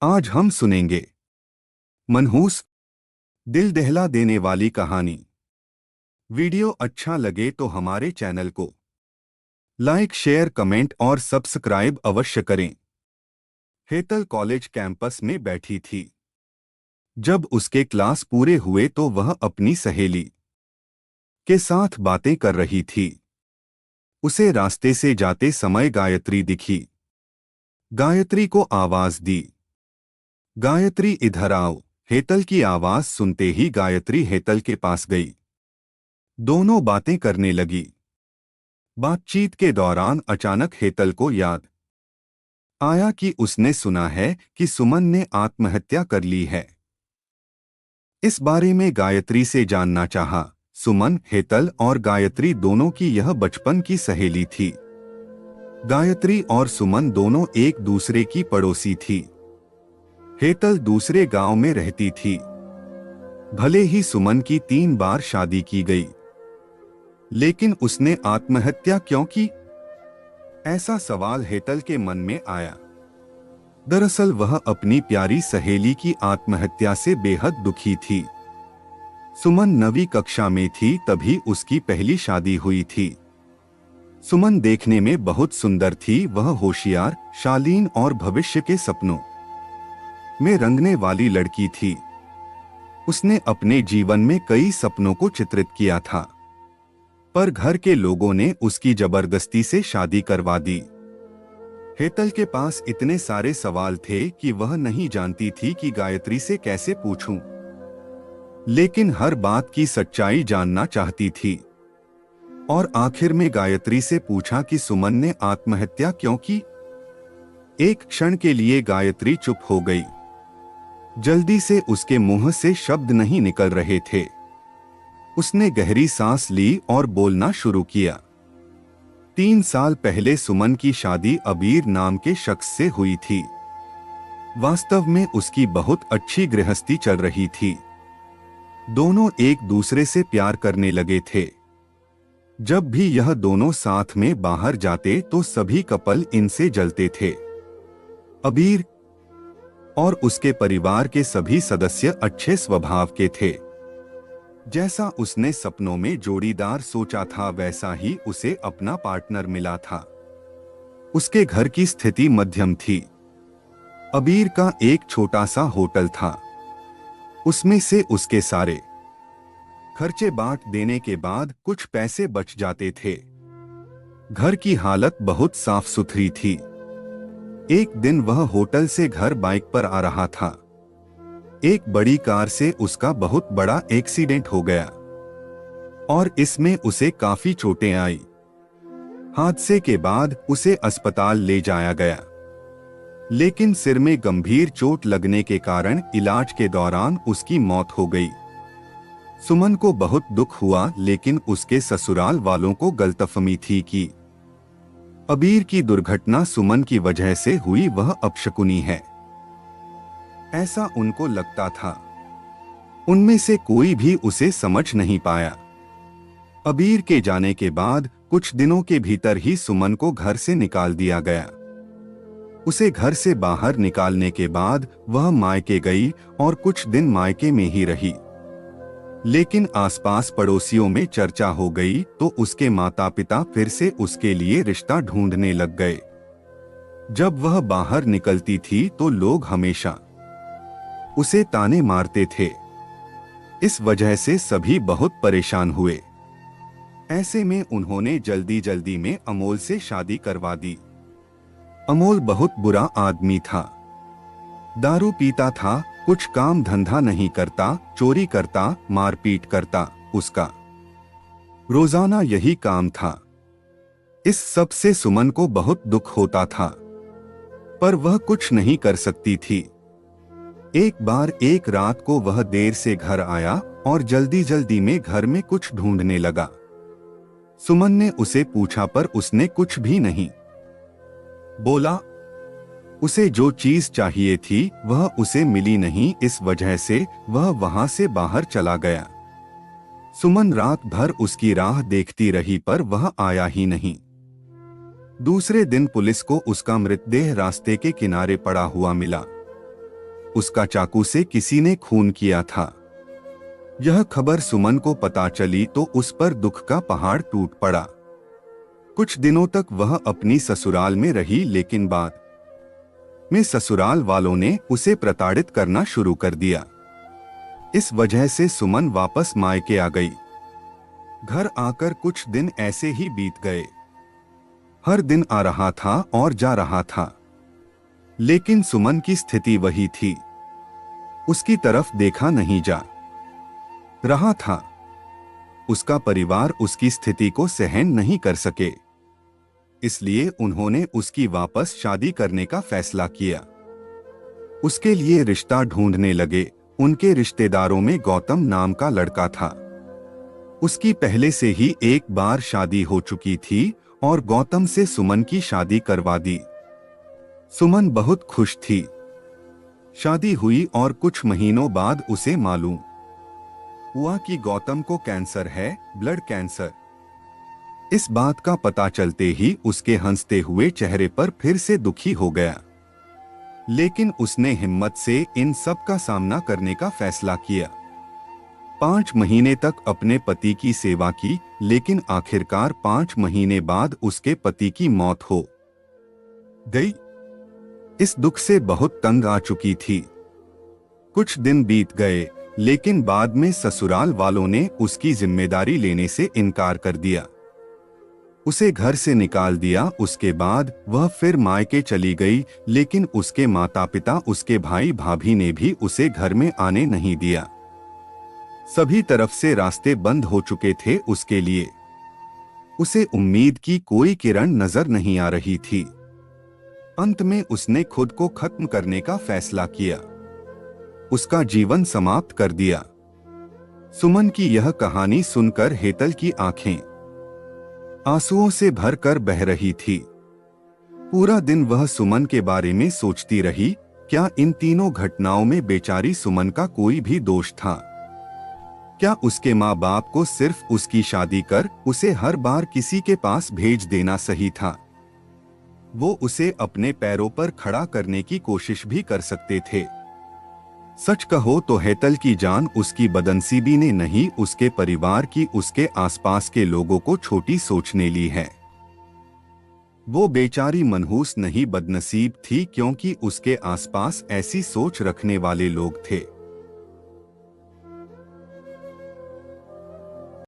आज हम सुनेंगे मनहूस, दिल दहला देने वाली कहानी। वीडियो अच्छा लगे तो हमारे चैनल को लाइक, शेयर, कमेंट और सब्सक्राइब अवश्य करें। हेतल कॉलेज कैंपस में बैठी थी। जब उसके क्लास पूरे हुए तो वह अपनी सहेली के साथ बातें कर रही थी। उसे रास्ते से जाते समय गायत्री दिखी। गायत्री को आवाज दी, गायत्री इधर आओ। हेतल की आवाज सुनते ही गायत्री हेतल के पास गई। दोनों बातें करने लगी। बातचीत के दौरान अचानक हेतल को याद आया कि उसने सुना है कि सुमन ने आत्महत्या कर ली है। इस बारे में गायत्री से जानना चाहा। सुमन, हेतल और गायत्री दोनों की यह बचपन की सहेली थी। गायत्री और सुमन दोनों एक दूसरे की पड़ोसी थी। हेतल दूसरे गांव में रहती थी। भले ही सुमन की 3 बार शादी की गई, लेकिन उसने आत्महत्या क्यों की? ऐसा सवाल हेतल के मन में आया। दरअसल वह अपनी प्यारी सहेली की आत्महत्या से बेहद दुखी थी। सुमन 9वीं कक्षा में थी तभी उसकी पहली शादी हुई थी। सुमन देखने में बहुत सुंदर थी। वह होशियार, शालीन और भविष्य के सपनों में रंगने वाली लड़की थी। उसने अपने जीवन में कई सपनों को चित्रित किया था, पर घर के लोगों ने उसकी जबरदस्ती से शादी करवा दी। हेतल के पास इतने सारे सवाल थे कि वह नहीं जानती थी कि गायत्री से कैसे पूछूं, लेकिन हर बात की सच्चाई जानना चाहती थी। और आखिर में गायत्री से पूछा कि सुमन ने आत्महत्या क्यों की। एक क्षण के लिए गायत्री चुप हो गई। जल्दी से उसके मुंह से शब्द नहीं निकल रहे थे। उसने गहरी सांस ली और बोलना शुरू किया। 3 साल पहले सुमन की शादी अबीर नाम के शख्स से हुई थी। वास्तव में उसकी बहुत अच्छी गृहस्थी चल रही थी। दोनों एक दूसरे से प्यार करने लगे थे। जब भी यह दोनों साथ में बाहर जाते तो सभी कपल इनसे जलते थे। अबीर और उसके परिवार के सभी सदस्य अच्छे स्वभाव के थे। जैसा उसने सपनों में जोड़ीदार सोचा था वैसा ही उसे अपना पार्टनर मिला था। उसके घर की स्थिति मध्यम थी। अबीर का एक छोटा सा होटल था। उसमें से उसके सारे खर्चे बांट देने के बाद कुछ पैसे बच जाते थे। घर की हालत बहुत साफ सुथरी थी। एक दिन वह होटल से घर बाइक पर आ रहा था। एक बड़ी कार से उसका बहुत बड़ा एक्सीडेंट हो गया और इसमें उसे काफी चोटें आई। हादसे के बाद उसे अस्पताल ले जाया गया, लेकिन सिर में गंभीर चोट लगने के कारण इलाज के दौरान उसकी मौत हो गई। सुमन को बहुत दुख हुआ, लेकिन उसके ससुराल वालों को गलतफहमी थी कि अबीर की दुर्घटना सुमन की वजह से हुई, वह अपशकुनी है, ऐसा उनको लगता था। उनमें से कोई भी उसे समझ नहीं पाया। अबीर के जाने के बाद कुछ दिनों के भीतर ही सुमन को घर से निकाल दिया गया। उसे घर से बाहर निकालने के बाद वह मायके गई और कुछ दिन मायके में ही रही। लेकिन आसपास पड़ोसियों में चर्चा हो गई तो उसके माता पिता फिर से उसके लिए रिश्ता ढूंढने लग गए। जब वह बाहर निकलती थी तो लोग हमेशा उसे ताने मारते थे। इस वजह से सभी बहुत परेशान हुए। ऐसे में उन्होंने जल्दी जल्दी में अमोल से शादी करवा दी। अमोल बहुत बुरा आदमी था। दारू पीता था, कुछ काम धंधा नहीं करता, चोरी करता, मारपीट करता। उसका रोजाना यही काम था। इस सब से सुमन को बहुत दुख होता था, पर वह कुछ नहीं कर सकती थी। एक बार एक रात को वह देर से घर आया और जल्दी जल्दी में घर में कुछ ढूंढने लगा। सुमन ने उसे पूछा पर उसने कुछ भी नहीं बोला। उसे जो चीज चाहिए थी वह उसे मिली नहीं, इस वजह से वह वहां से बाहर चला गया। सुमन रात भर उसकी राह देखती रही पर वह आया ही नहीं। दूसरे दिन पुलिस को उसका मृतदेह रास्ते के किनारे पड़ा हुआ मिला। उसका चाकू से किसी ने खून किया था। यह खबर सुमन को पता चली तो उस पर दुख का पहाड़ टूट पड़ा। कुछ दिनों तक वह अपनी ससुराल में रही, लेकिन बाद में ससुराल वालों ने उसे प्रताड़ित करना शुरू कर दिया। इस वजह से सुमन वापस मायके आ गई। घर आकर कुछ दिन ऐसे ही बीत गए। हर दिन आ रहा था और जा रहा था, लेकिन सुमन की स्थिति वही थी। उसकी तरफ देखा नहीं जा रहा था। उसका परिवार उसकी स्थिति को सहन नहीं कर सके, इसलिए उन्होंने उसकी वापस शादी करने का फैसला किया। उसके लिए रिश्ता ढूंढने लगे। उनके रिश्तेदारों में गौतम नाम का लड़का था। उसकी पहले से ही एक बार शादी हो चुकी थी और गौतम से सुमन की शादी करवा दी। सुमन बहुत खुश थी। शादी हुई और कुछ महीनों बाद उसे मालूम हुआ कि गौतम को कैंसर है, ब्लड कैंसर। इस बात का पता चलते ही उसके हंसते हुए चेहरे पर फिर से दुखी हो गया, लेकिन उसने हिम्मत से इन सब का सामना करने का फैसला किया। 5 महीने तक अपने पति की सेवा की, लेकिन आखिरकार 5 महीने बाद उसके पति की मौत हो गई। इस दुख से बहुत तंग आ चुकी थी। कुछ दिन बीत गए, लेकिन बाद में ससुराल वालों ने उसकी जिम्मेदारी लेने से इनकार कर दिया। उसे घर से निकाल दिया। उसके बाद वह फिर मायके चली गई, लेकिन उसके माता पिता, उसके भाई भाभी ने भी उसे घर में आने नहीं दिया। सभी तरफ से रास्ते बंद हो चुके थे उसके लिए। उसे उम्मीद की कोई किरण नजर नहीं आ रही थी। अंत में उसने खुद को खत्म करने का फैसला किया। उसका जीवन समाप्त कर दिया। सुमन की यह कहानी सुनकर हेतल की आंखें आंसुओं से भरकर बह रही थी। पूरा दिन वह सुमन के बारे में सोचती रही। क्या इन तीनों घटनाओं में बेचारी सुमन का कोई भी दोष था? क्या उसके माँ बाप को सिर्फ उसकी शादी कर उसे हर बार किसी के पास भेज देना सही था? वो उसे अपने पैरों पर खड़ा करने की कोशिश भी कर सकते थे। सच कहो तो हेतल की जान उसकी बदनसीबी ने नहीं, उसके परिवार की, उसके आसपास के लोगों को छोटी सोचने ली है। वो बेचारी मनहूस नहीं बदनसीब थी, क्योंकि उसके आसपास ऐसी सोच रखने वाले लोग थे।